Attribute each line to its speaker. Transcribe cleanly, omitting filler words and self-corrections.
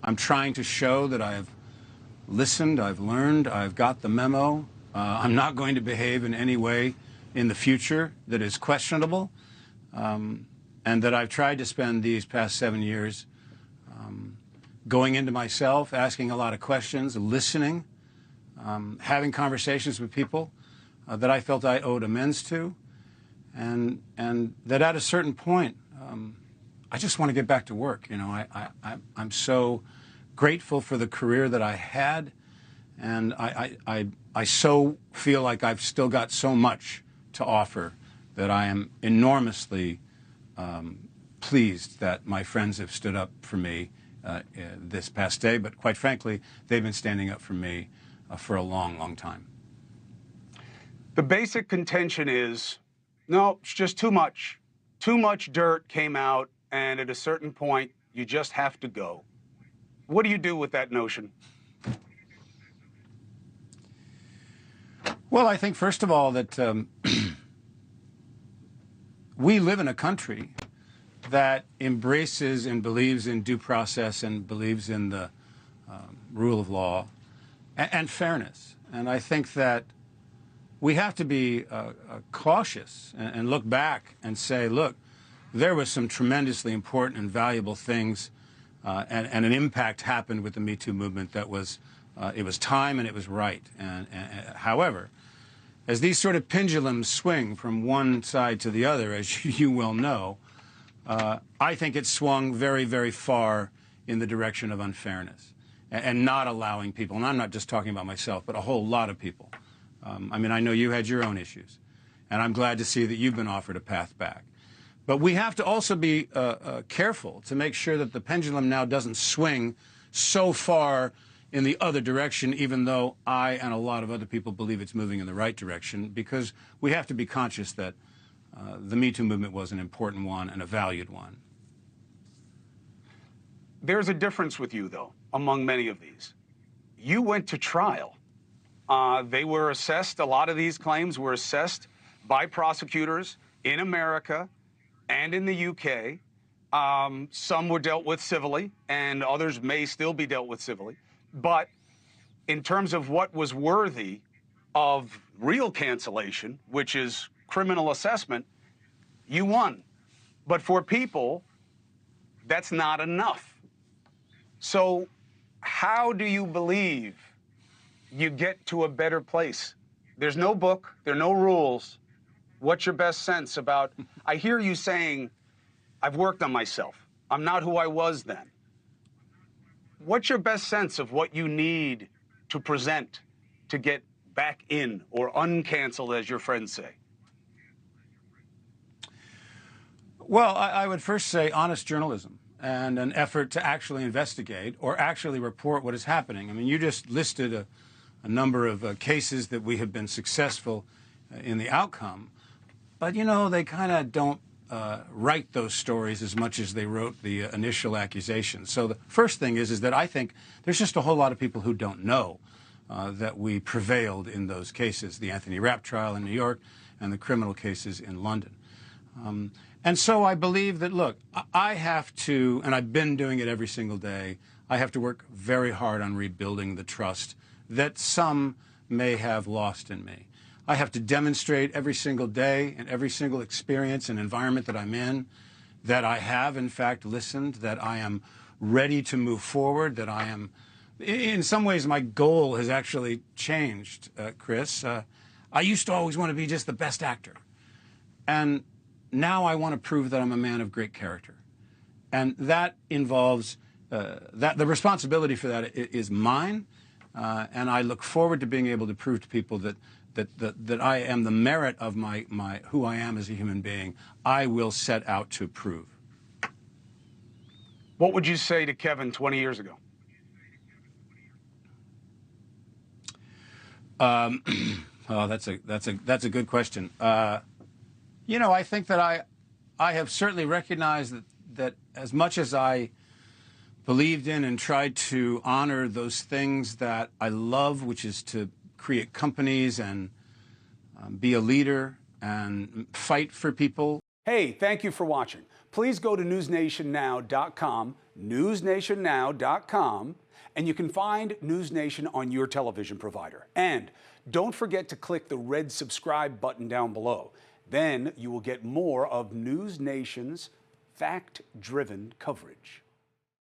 Speaker 1: I'm trying to show that I've listened, I've learned, I've got the memo. I'm not going to behave in any way in the future that is questionable, and that I've tried to spend these past 7 years going into myself, asking a lot of questions, listening, having conversations with people that I felt I owed amends to, and that at a certain point, I just want to get back to work. You know, I'm so grateful for the career that I had, and I so feel like I've still got so much to offer that I am enormously pleased that my friends have stood up for me this past day. But quite frankly, they've been standing up for me for a long, long time.
Speaker 2: The basic contention is, no, it's just too much. Too much dirt came out, and at a certain point, you just have to go. What do you do with that notion?
Speaker 1: Well, I think, first of all, that we live in a country that embraces and believes in due process and believes in the rule of law and fairness. And I think that we have to be cautious and look back and say, look, there was some tremendously important and valuable things and an impact happened with the Me Too movement that was, it was time and it was right. And however, as these sort of pendulums swing from one side to the other, as you well know, I think it swung very, very far in the direction of unfairness and not allowing people, and I'm not just talking about myself, but a whole lot of people. I mean, I know you had your own issues, and I'm glad to see that you've been offered a path back. But we have to also be careful to make sure that the pendulum now doesn't swing so far in the other direction, even though I and a lot of other people believe it's moving in the right direction, because we have to be conscious that the Me Too movement was an important one and a valued one.
Speaker 2: There's a difference with you, though, among many of these. You went to trial. They were assessed, a lot of these claims were assessed by prosecutors in America and in the UK. Some were dealt with civilly, and others may still be dealt with civilly. But in terms of what was worthy of real cancellation, which is criminal assessment, you won. But for people, that's not enough. So how do you believe you get to a better place? There's no book, there are no rules. What's your best sense about, I hear you saying, I've worked on myself. I'm not who I was then. What's your best sense of what you need to present to get back in or uncanceled, as your friends say?
Speaker 1: Well, I would first say honest journalism and an effort to actually investigate or actually report what is happening. I mean, you just listed a number of cases that we have been successful in the outcome, but, you know, they kind of don't write those stories as much as they wrote the initial accusations. So the first thing is that I think there's just a whole lot of people who don't know that we prevailed in those cases, the Anthony Rapp trial in New York and the criminal cases in London. And so I believe that, look, I have to, and I've been doing it every single day, I have to work very hard on rebuilding the trust that some may have lost in me. I have to demonstrate every single day and every single experience and environment that I'm in that I have, in fact, listened, that I am ready to move forward, that I am, in some ways, my goal has actually changed, Chris. I used to always want to be just the best actor. And now I want to prove that I'm a man of great character. And that involves, the responsibility for that is mine. And I look forward to being able to prove to people that I am the merit of my who I am as a human being. I will set out to prove.
Speaker 2: What would you say to Kevin 20 years ago?
Speaker 1: Oh, that's a good question. You know, I think that I have certainly recognized that as much as I believed in and tried to honor those things that I love, which is to create companies and be a leader and fight for people.
Speaker 2: Hey, thank you for watching. Please go to newsnationnow.com. newsnationnow.com, and you can find NewsNation on your television provider. And don't forget to click the red subscribe button down below. Then you will get more of NewsNation's fact-driven coverage.